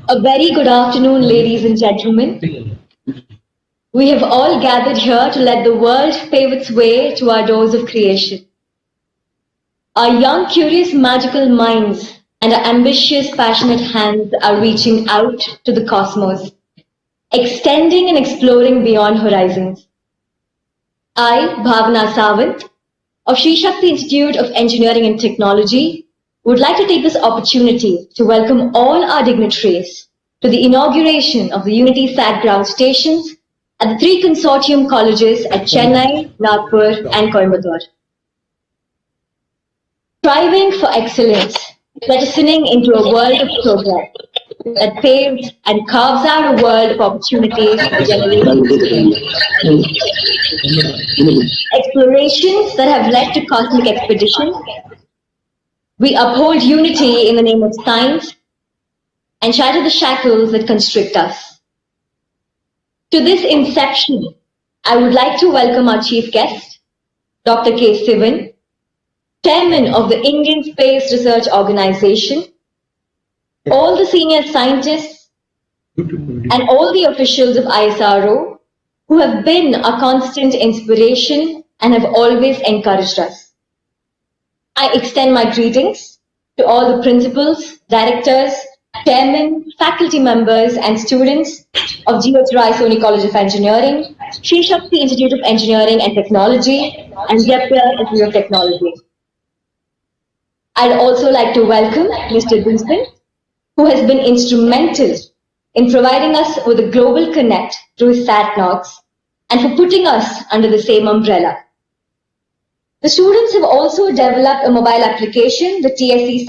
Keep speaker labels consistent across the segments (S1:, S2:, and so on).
S1: A very good afternoon, ladies and gentlemen. We have all gathered here to let the world pave its way to our doors of creation. Our young, curious, magical minds and our ambitious, passionate hands are reaching out to the cosmos, extending and exploring beyond horizons. I, Bhavna Sawant, of Sri Shakti Institute of Engineering and Technology, would like to take this opportunity to welcome all our dignitaries to the inauguration of the Unity Sat ground stations at the three consortium colleges at Chennai, Nagpur, and Coimbatore. Striving for excellence, jettisoning into a world of progress that paves and carves out a world of opportunities for generations to come. Explorations that have led to cosmic expeditions. We uphold unity in the name of science and shatter the shackles that constrict us. To this inception, I would like to welcome our chief guest, Dr. K. Sivan, Chairman of the Indian Space Research Organization, all the senior scientists, and all the officials of ISRO who have been a constant inspiration and have always encouraged us. I extend my greetings to all the principals, directors, chairmen, faculty members, and students of G.H. Rai Soni College of Engineering, Sri Shakti Institute of Engineering and Technology, and Jaipur Institute of Technology. I'd also like to welcome Mr. Vincent, who has been instrumental in providing us with a global connect through his SatNogs and for putting us under the same umbrella. The students have also developed a mobile application, the TSE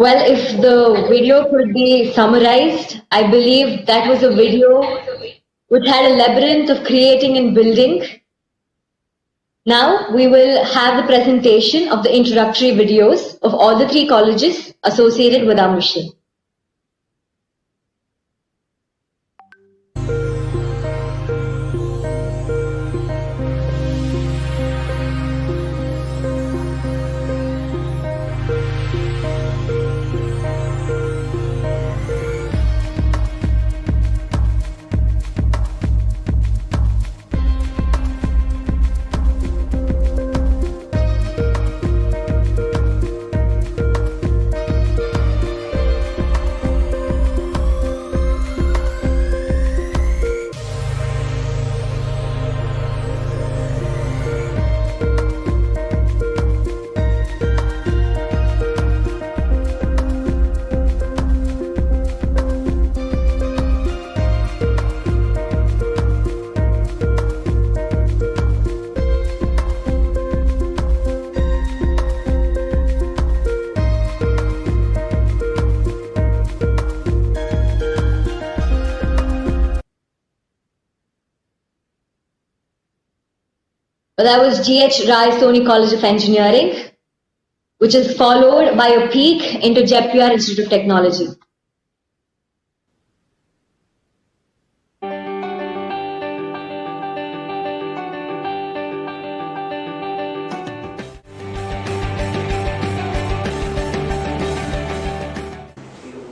S1: Well, if the video could be summarized, I believe that was a video which had a labyrinth of creating and building. Now we will have the presentation of the introductory videos of all the 3 colleges associated with our mission. That was GH Rai Soni College of Engineering, which is followed by a peek into JPR Institute of Technology.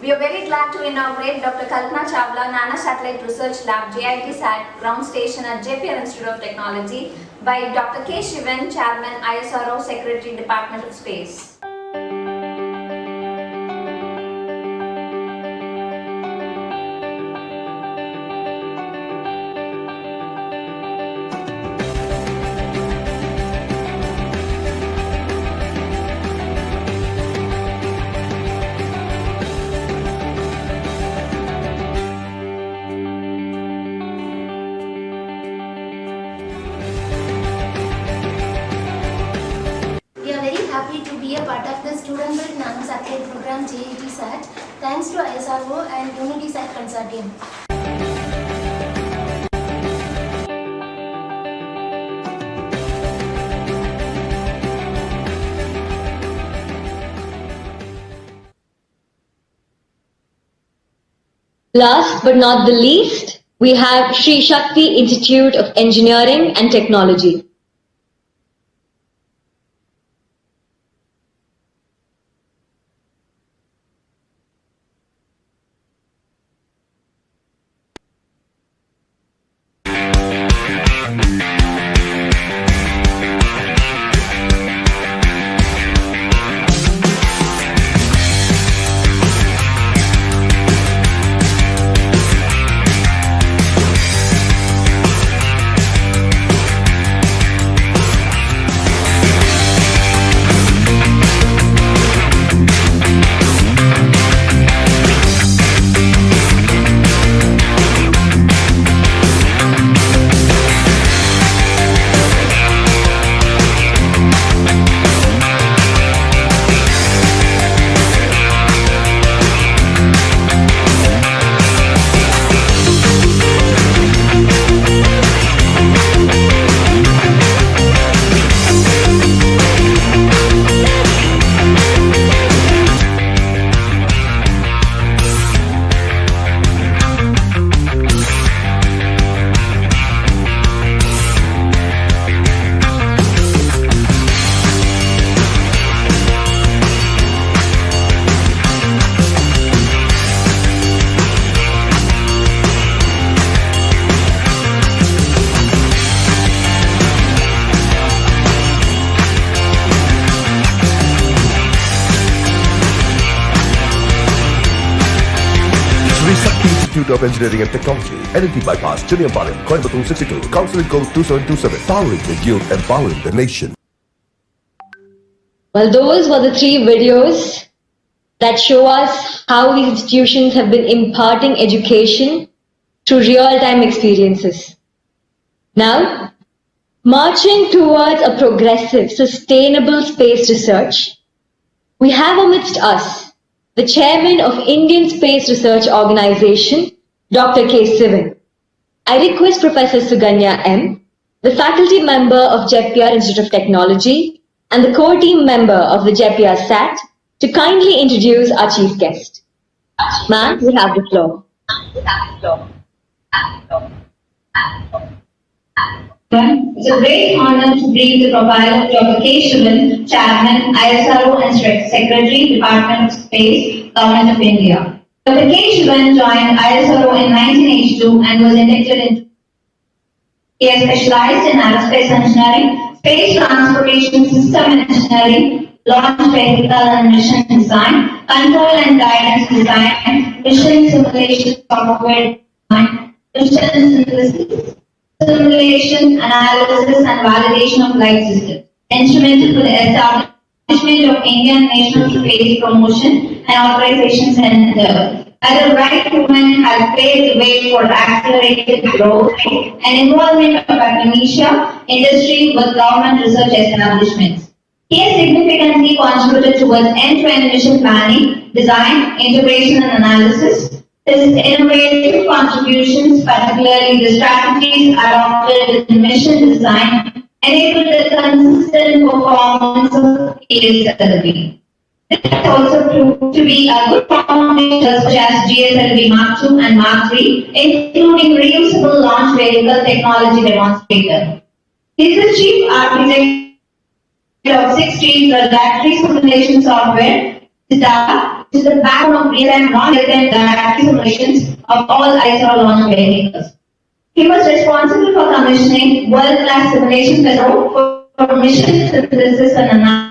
S2: We are very glad to inaugurate Dr. Kalpana Chawla Nano Satellite Research Lab JIT-SAT ground station at JPR Institute of Technology by Dr. K. Shivan, Chairman, ISRO, Secretary, Department of Space.
S3: Happy to be a part of the student-built nano satellite program JIT-SAT thanks to ISRO and UnitySat Consortium.
S1: Last but not the least, we have Sri Shakti Institute of Engineering and Technology.
S4: Institute of Engineering and Technology, NLT Bypass, Chiniambaram, Coimbatore 62, Counseling Code 2727, powering the youth, empowering the nation.
S1: Well, those were the 3 videos that show us how these institutions have been imparting education through real-time experiences. Now, marching towards a progressive, sustainable space research, we have amidst us the Chairman of Indian Space Research Organization, Dr. K. Sivan. I request Professor Suganya M., the faculty member of JEPIR Institute of Technology and the core team member of the JEPIR SAT, to kindly introduce our chief guest. Ma'am, you have the floor.
S5: It's a great honor to brief the profile of Dr. K. Shivan, Chairman, ISRO and Secretary, Department of Space, Government of India. Dr. K. Shivan joined ISRO in 1982 and was inducted in. He has specialized in aerospace engineering, space transportation system engineering, launch vehicle and mission design, control and guidance design, mission simulation software design, mission synthesis, simulation, analysis and validation of flight systems, instrumental for the establishment of Indian National Space Promotion and Authorization Center. As a right woman has paved the way for accelerated growth and involvement of academia, industry with government research establishments. He has significantly contributed towards end-to-end mission planning, design, integration and analysis. His innovative contributions, particularly the strategies adopted in mission design, enabled the consistent performance of PSLV. This has also proved to be a good foundation such as GSLV Mark II and Mark III, including reusable launch vehicle technology demonstrator. He is the chief architect of 6 streams of battery simulation software, which is the backbone of real-time non-real-time battery simulations of all ISRO launch vehicles. He was responsible for commissioning world-class simulation control for mission synthesis and analysis.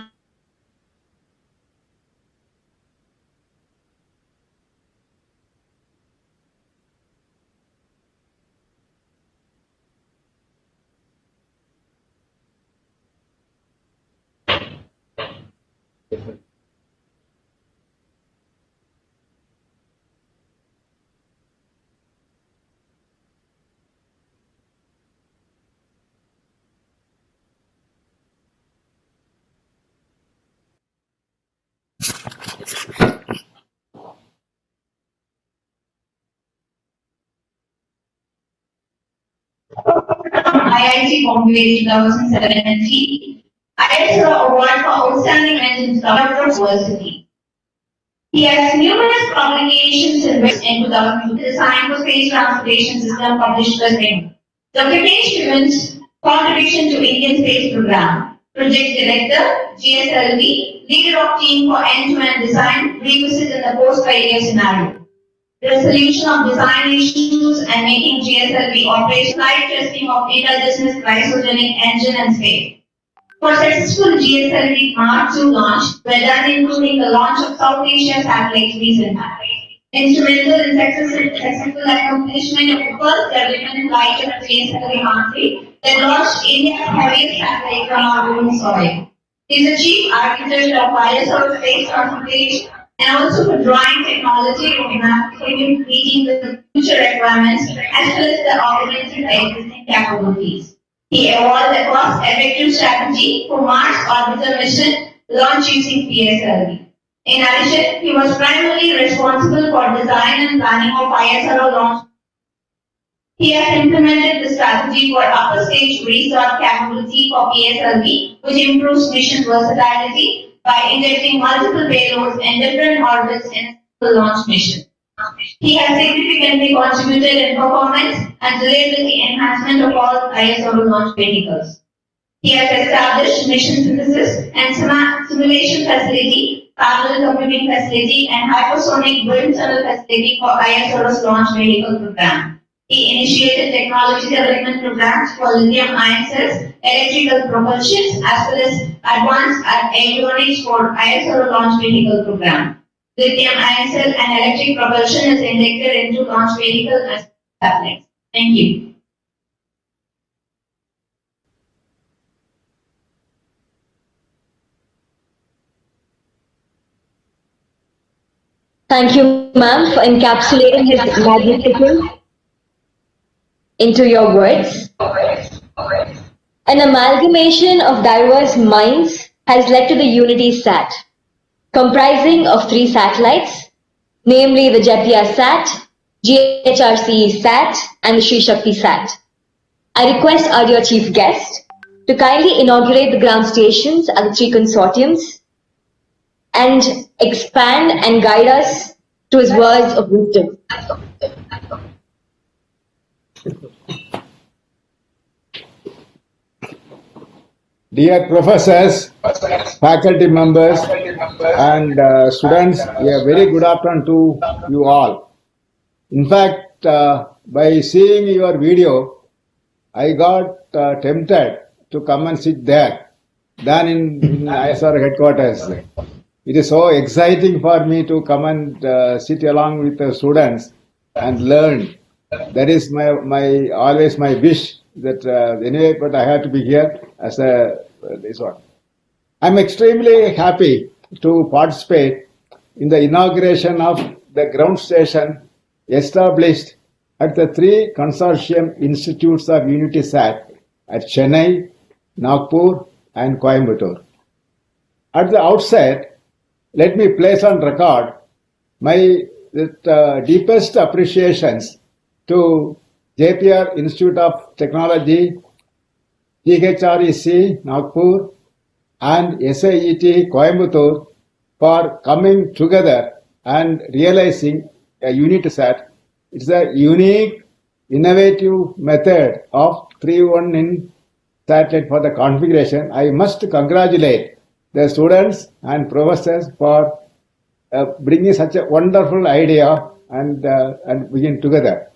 S5: IIT Bombay 2017, ISRO Award for Outstanding Mention University. He has numerous publications in which in 2002 Design for Space Transportation System published the same. Dr. K. Shivan's contribution to Indian Space Program, Project Director, GSLV, Leader of Team for End-to-End Design, revisit in the post-failure scenario. Resolution of design issues and making GSLV operational, flight testing of indigenous cryogenic engine and space. For successful GSLV Mark II launch, were done including the launch of South Asia satellites recently. Instrumental in successful accomplishment of the first development flight of GSLV Mark III that launched India's heaviest satellite from our own soil. He is the chief architect of ISRO space transportation and also for drawing technology roadmap for meeting the future requirements as well as the augmenting the existing capabilities. He evolved a cost-effective strategy for Mars orbital mission launch using PSLV. In addition, he was primarily responsible for design and planning of ISRO launch. He has implemented the strategy for upper stage research capability for PSLV, which improves mission versatility by injecting multiple payloads in different orbits in a single launch mission. He has significantly contributed in performance and reliability enhancement of all ISRO launch vehicles. He has established mission synthesis and simulation facility, parallel computing facility, and hypersonic wind tunnel facility for ISRO's launch vehicle program. He initiated technology development programs for lithium-ion cells, electrical propulsion, as well as advanced avionics for ISRO launch vehicle program. Lithium-ion cell and electric propulsion is integrated into launch vehicle as satellites. Thank you.
S1: Thank you, ma'am, for encapsulating his magnificence into your words. An amalgamation of diverse minds has led to the Unity SAT, comprising of 3 satellites, namely the JEPIA Sat, GHRC Sat, and the Sri Shakti Sat. I request our dear chief guest to kindly inaugurate the ground stations at the 3 consortiums and expand and guide us to his words of wisdom.
S6: Dear professors, faculty members, and students, a very good afternoon to you all. In fact, by seeing your video, I got tempted to come and sit there than in ISR headquarters. It is so exciting for me to come and sit along with the students and learn. That is my always my wish. That anyway, but I have to be here as this one. I'm extremely happy to participate in the inauguration of the ground station established at the 3 consortium institutes of UnitySat at Chennai, Nagpur, and Coimbatore. At the outset, let me place on record my deepest appreciations to JPR Institute of Technology, THREC Nagpur, and SAET Coimbatore for coming together and realizing a UnitySat. It's a unique, innovative method of 3-1-in satellite for the configuration. I must congratulate the students and professors for bringing such a wonderful idea and begin together.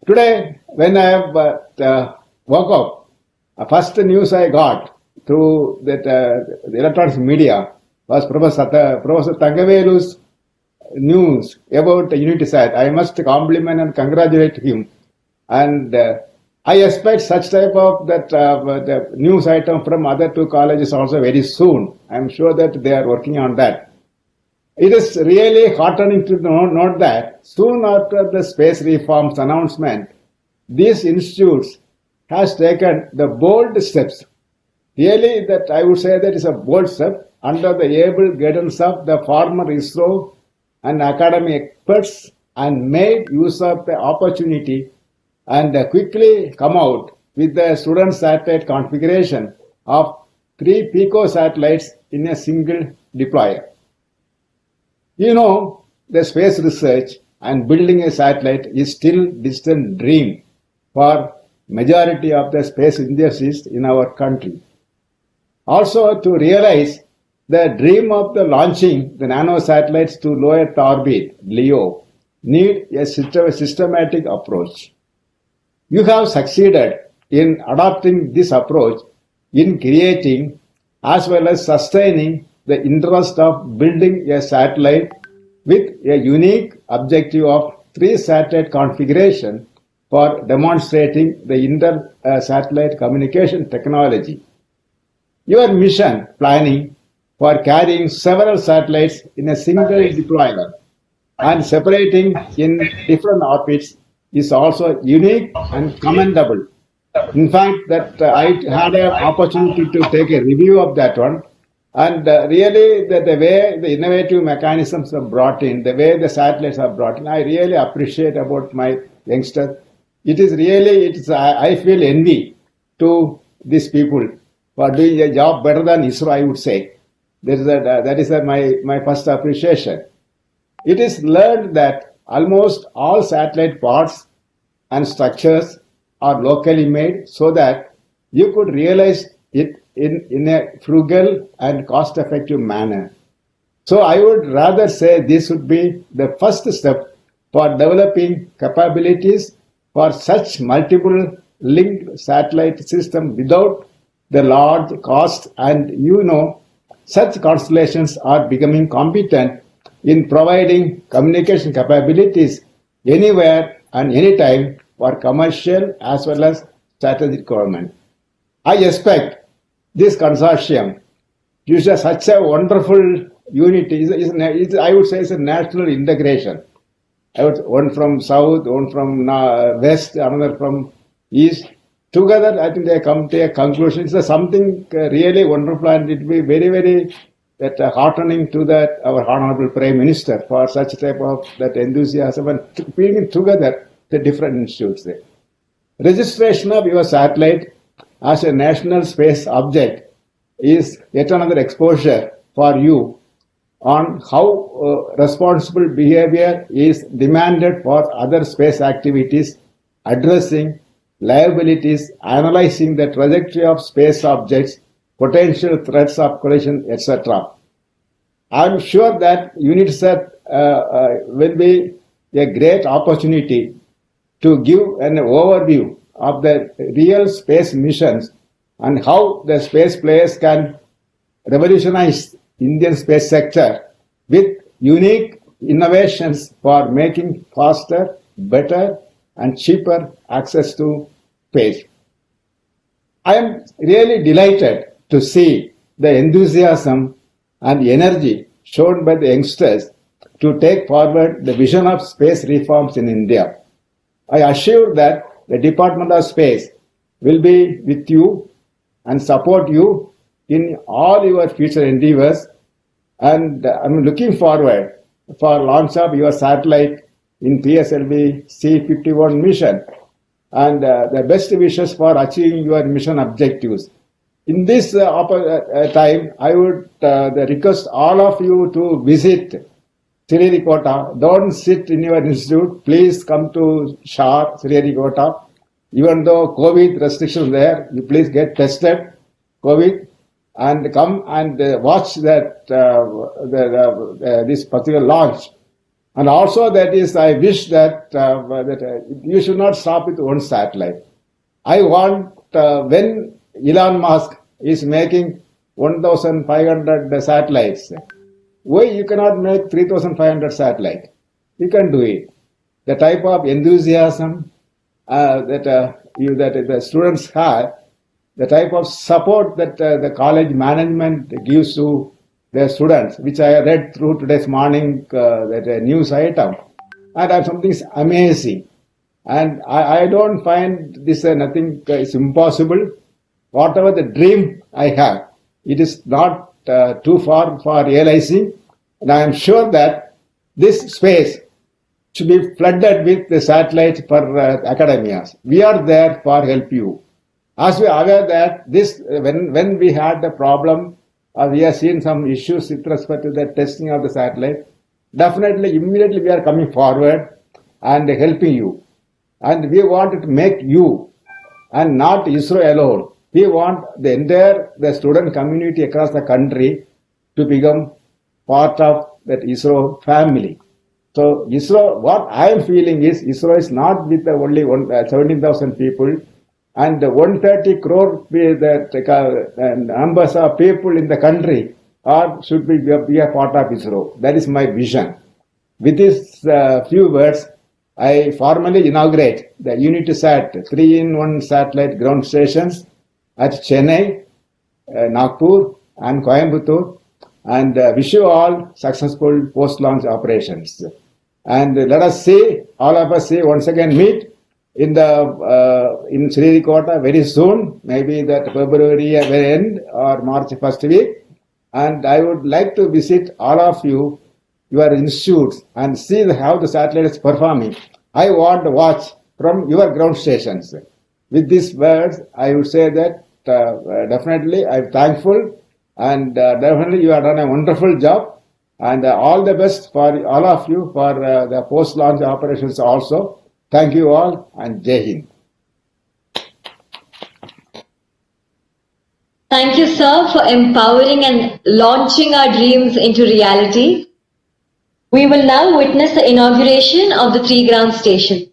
S6: Today, when I have woke up, first news I got through that the electronics media was Professor Tangavelu's news about the UnitySat. I must compliment and congratulate him. And I expect such type of the news item from other 2 colleges also very soon. I'm sure that they are working on that. It is really heartening to note that soon after the space reforms announcement, these institutes has taken the bold steps. Really, that I would say that is a bold step under the able guidance of the former ISRO and academic experts, and made use of the opportunity and quickly come out with the student satellite configuration of 3 pico satellites in a single deployer. You know, the space research and building a satellite is still distant dream for majority of the space enthusiasts in our country. Also, to realize the dream of the launching the nano satellites to low Earth orbit, LEO, need a systematic approach. You have succeeded in adopting this approach in creating as well as sustaining the interest of building a satellite with a unique objective of 3 satellite configuration for demonstrating the inter-satellite communication technology. Your mission planning for carrying several satellites in a single deployer and separating in different orbits is also unique and commendable. In fact, that I had an opportunity to take a review of that one, and really the way the innovative mechanisms are brought in, the way the satellites are brought in, I really appreciate about my youngsters. It is really, I feel envy to these people for doing a job better than ISRO, I would say. That is my first appreciation. It is learned that almost all satellite parts and structures are locally made so that you could realize it in a frugal and cost-effective manner. So I would rather say this would be the first step for developing capabilities for such multiple linked satellite system without the large cost, and such constellations are becoming competent in providing communication capabilities anywhere and anytime for commercial as well as strategic requirement. I expect this consortium uses such a wonderful unity. I would say it's a national integration. One from south, one from west, another from east. Together, I think they come to a conclusion. It's something really wonderful, and it will be very, very that heartening to that our Honorable Prime Minister for such type of that enthusiasm and bringing together the different institutes there. Registration of your satellite as a national space object is yet another exposure for you on how responsible behavior is demanded for other space activities, addressing liabilities, analyzing the trajectory of space objects, potential threats of collision, etc. I'm sure that UNITSAT will be a great opportunity to give an overview of the real space missions and how the space players can revolutionize Indian space sector with unique innovations for making faster, better, and cheaper access to space. I am really delighted to see the enthusiasm and energy shown by the youngsters to take forward the vision of space reforms in India. I assure that the Department of Space will be with you and support you in all your future endeavors, and I'm looking forward for launch of your satellite in PSLV C51 mission, and the best wishes for achieving your mission objectives. In this time, I would request all of you to visit Sririkota. Don't sit in your institute. Please come to Shar, Sririkota. Even though COVID restrictions there, you please get tested, COVID, and come and watch that this particular launch. And also that is, I wish that you should not stop with one satellite. I want when Elon Musk is making 1,500 satellites, why you cannot make 3,500 satellites? You can do it. The type of enthusiasm that the students have, the type of support that the college management gives to their students, which I read through today's morning that news item, and something is amazing. And I don't find this nothing is impossible. Whatever the dream I have, it is not too far for realizing. And I am sure that this space should be flooded with the satellites for academias. We are there for help you. As we are aware that this, when we had the problem, we have seen some issues with respect to the testing of the satellite, definitely, immediately we are coming forward and helping you. And we want to make you, and not ISRO alone. We want the entire the student community across the country to become part of that ISRO family. So ISRO, what I am feeling is ISRO is not with the only 17,000 people and 130 crore the numbers of people in the country should be a part of ISRO. That is my vision. With these few words, I formally inaugurate the UNITSAT 3-in-1 satellite ground stations at Chennai, Nagpur, and Coimbatore, and wish you all successful post-launch operations. And let us see, all of us see, once again meet in Sririkota very soon, maybe that February end or March first week. And I would like to visit all of you, your institutes, and see how the satellite is performing. I want to watch from your ground stations. With these words, I would say that definitely I'm thankful, and definitely you have done a wonderful job, and all the best for all of you for the post-launch operations also. Thank you all, and Jai Hind.
S1: Thank you, sir, for empowering and launching our dreams into reality. We will now witness the inauguration of the 3 ground station.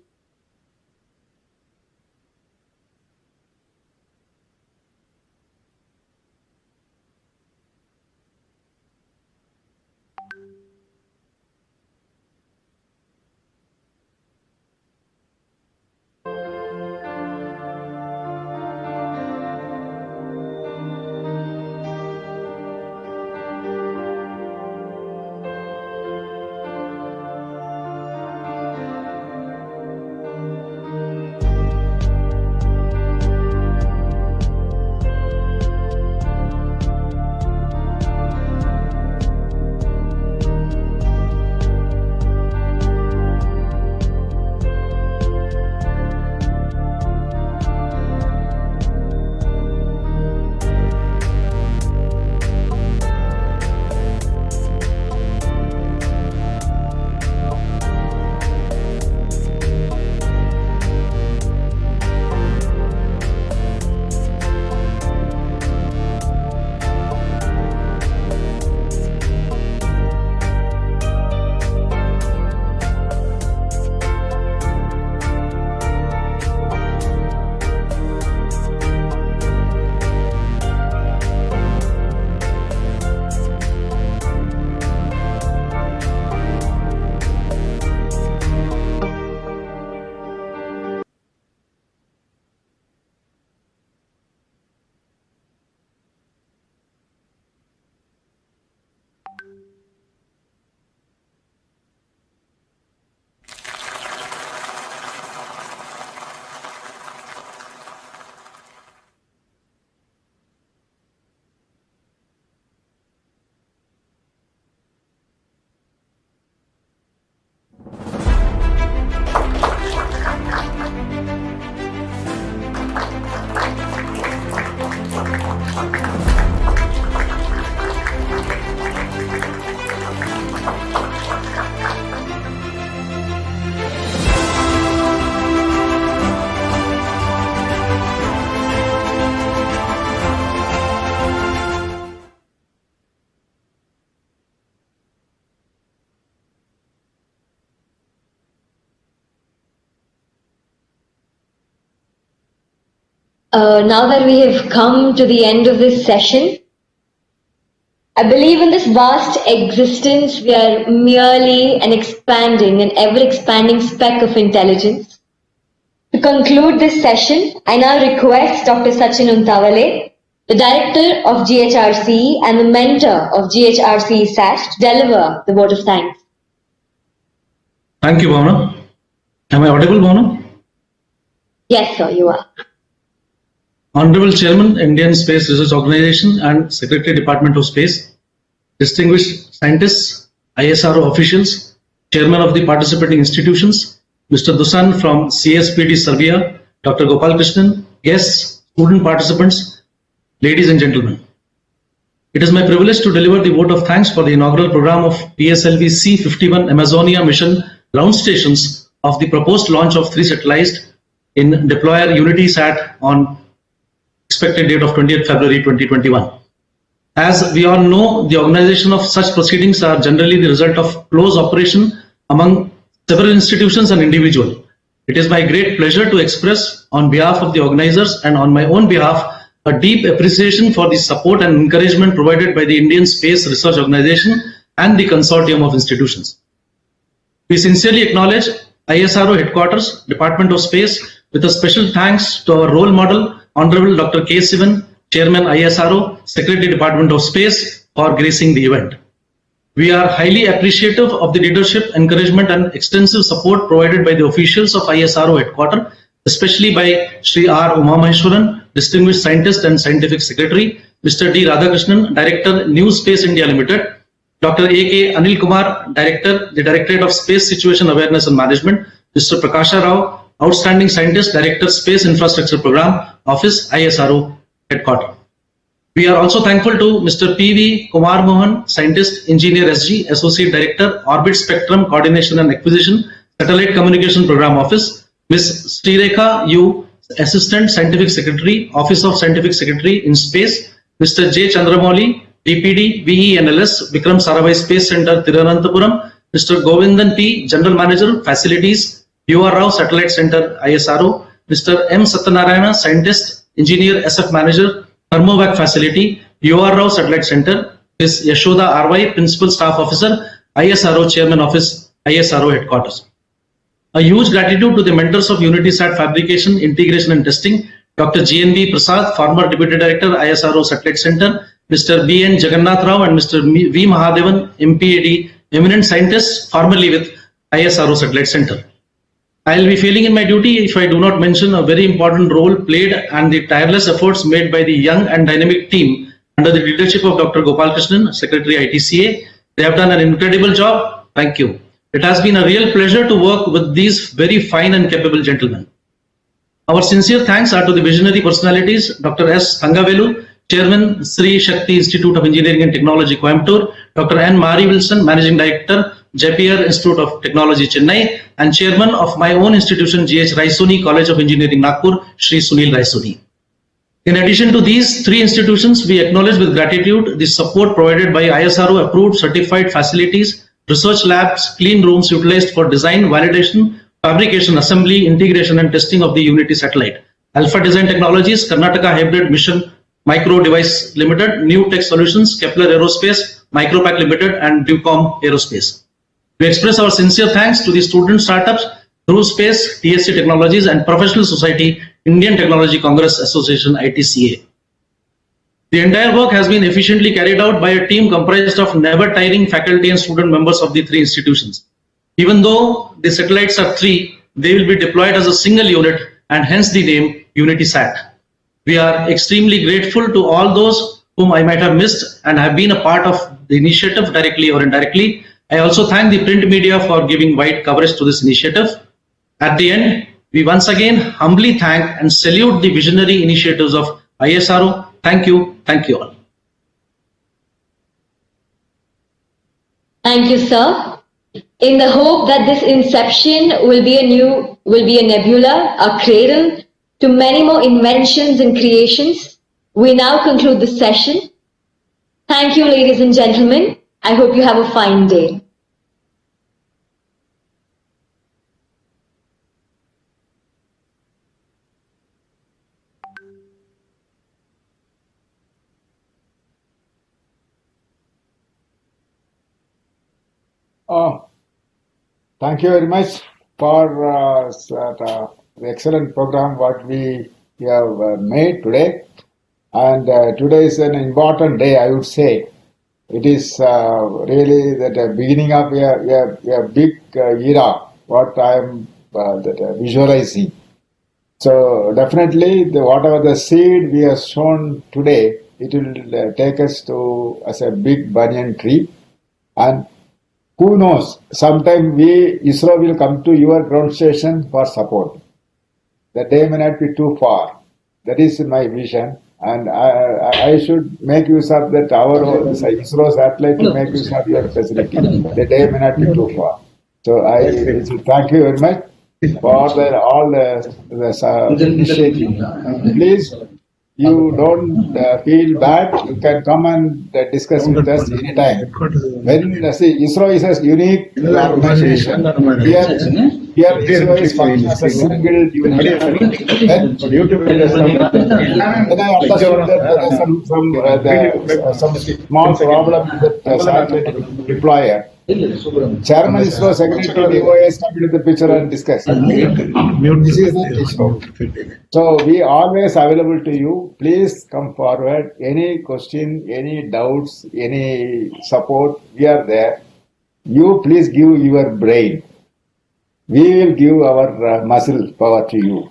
S1: Now that we have come to the end of this session, I believe in this vast existence we are merely an expanding and ever-expanding speck of intelligence. To conclude this session, I now request Dr. Sachin Untawale, the Director of GHRC and the Mentor of GHRC SAT, to deliver the vote of thanks.
S7: Thank you, Bhavna. Am I audible, Bhavna?
S1: Yes, sir, you are.
S7: Honorable Chairman, Indian Space Research Organization and Secretary, Department of Space, distinguished scientists, ISRO officials, Chairman of the participating institutions, Mr. Dusan from CSPD Serbia, Dr. Gopal Krishnan, guests, student participants, ladies and gentlemen. It is my privilege to deliver the vote of thanks for the inaugural program of PSLV C-51 Amazonia mission ground stations of the proposed launch of 3 satellites in deployer UnitySat on expected date of 20th February 2021. As we all know, the organization of such proceedings are generally the result of close operation among several institutions and individuals. It is my great pleasure to express on behalf of the organizers and on my own behalf a deep appreciation for the support and encouragement provided by the Indian Space Research Organization and the consortium of institutions. We sincerely acknowledge ISRO Headquarters, Department of Space, with a special thanks to our role model, Honorable Dr. K. Sivan, Chairman ISRO, Secretary, Department of Space, for gracing the event. We are highly appreciative of the leadership, encouragement and extensive support provided by the officials of ISRO Headquarters, especially by Sri R. Umamaheshwaran, Distinguished Scientist and Scientific Secretary, Mr. D. Radhakrishnan, Director, New Space India Limited, Dr. A. K. Anil Kumar, Director, the Directorate of Space Situation Awareness and Management, Mr. Prakasha Rao, Outstanding Scientist, Director, Space Infrastructure Program, Office, ISRO Headquarters. We are also thankful to Mr. P.V. Kumar Mohan, Scientist, Engineer SG, Associate Director, Orbit Spectrum Coordination and Acquisition, Satellite Communication Program Office, Ms. Srirekha U, Assistant Scientific Secretary, Office of Scientific Secretary in Space, Mr. J. Chandramouli, DPD, VENLS, Vikram Sarabhai Space Center, Thiruvananthapuram, Mr. Govindan P, General Manager, Facilities, UR Rao Satellite Center, ISRO, Mr. M. Satyanarayana, Scientist, Engineer, SF Manager, Thermovac Facility, UR Rao Satellite Center, Ms. Yashoda R.Y, Principal Staff Officer, ISRO Chairman Office, ISRO Headquarters. A huge gratitude to the mentors of UnitySat Fabrication, Integration and Testing, Dr. G.N.V. Prasad, former Deputy Director, ISRO Satellite Center, Mr. B.N. Jagannath Rao and Mr. V. Mahadevan, MPAD, eminent scientists formerly with ISRO Satellite Center. I will be failing in my duty if I do not mention a very important role played and the tireless efforts made by the young and dynamic team under the leadership of Dr. Gopal Krishnan, Secretary ITCA. They have done an incredible job. Thank you. It has been a real pleasure to work with these very fine and capable gentlemen. Our sincere thanks are to the visionary personalities, Dr. S. Thangavelu, Chairman, Sri Shakti Institute of Engineering and Technology, Coimbatore, Dr. N. Mari Wilson, Managing Director, JPR Institute of Technology, Chennai, and Chairman of my own institution, GH Raisoni College of Engineering, Nagpur, Shri Sunil Raisoni. In addition to these 3 institutions, we acknowledge with gratitude the support provided by ISRO approved certified facilities, research labs, clean rooms utilized for design, validation, fabrication, assembly, integration and testing of the Unity satellite. Alpha Design Technologies, Karnataka Hybrid Mission Micro Device Limited, New Tech Solutions, Kepler Aerospace, Micropack Limited and Ducom Aerospace. We express our sincere thanks to the student startups, Through Space, TSC Technologies and Professional Society, Indian Technology Congress Association, ITCA. The entire work has been efficiently carried out by a team comprised of never-tiring faculty and student members of the 3 institutions. Even though the satellites are 3, they will be deployed as a single unit and hence the name UnitySat. We are extremely grateful to all those whom I might have missed and have been a part of the initiative directly or indirectly. I also thank the print media for giving wide coverage to this initiative. At the end, we once again humbly thank and salute the visionary initiatives of ISRO. Thank you. Thank you all.
S1: Thank you, sir. In the hope that this inception will be a nebula, a cradle to many more inventions and creations, we now conclude the session. Thank you, ladies and gentlemen. I hope you have a fine day.
S6: Thank you very much for the excellent program what we have made today. And today is an important day, I would say. It is really the beginning of a big era, what I am visualizing. So definitely, whatever the seed we have shown today, it will take us to as a big banyan tree. And who knows, sometime ISRO will come to your ground station for support. The day may not be too far. That is my vision. And I should make use of that our ISRO satellite to make use of your facility. The day may not be too far. So I thank you very much for all the initiative. Please, you don't feel bad. You can come and discuss with us anytime. When see, ISRO is a unique organization. Here ISRO is functioning as a single unit. Then I understood that there is some small problem with the satellite deployer. Chairman ISRO, Secretary DOS come into the picture and discuss. This is not ISRO. So we always available to you. Please come forward. Any question, any doubts, any support, we are there. You please give your brain. We will give our muscle power to you,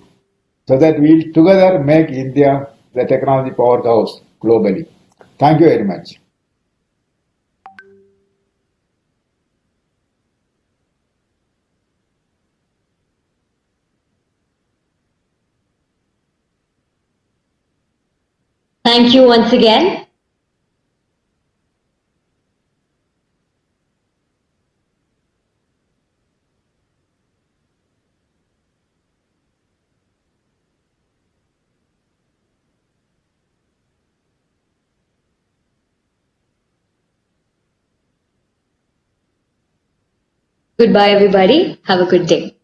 S6: so that we will together make India the technology powerhouse globally. Thank you very much.
S1: Thank you once again. Goodbye, everybody. Have a good day.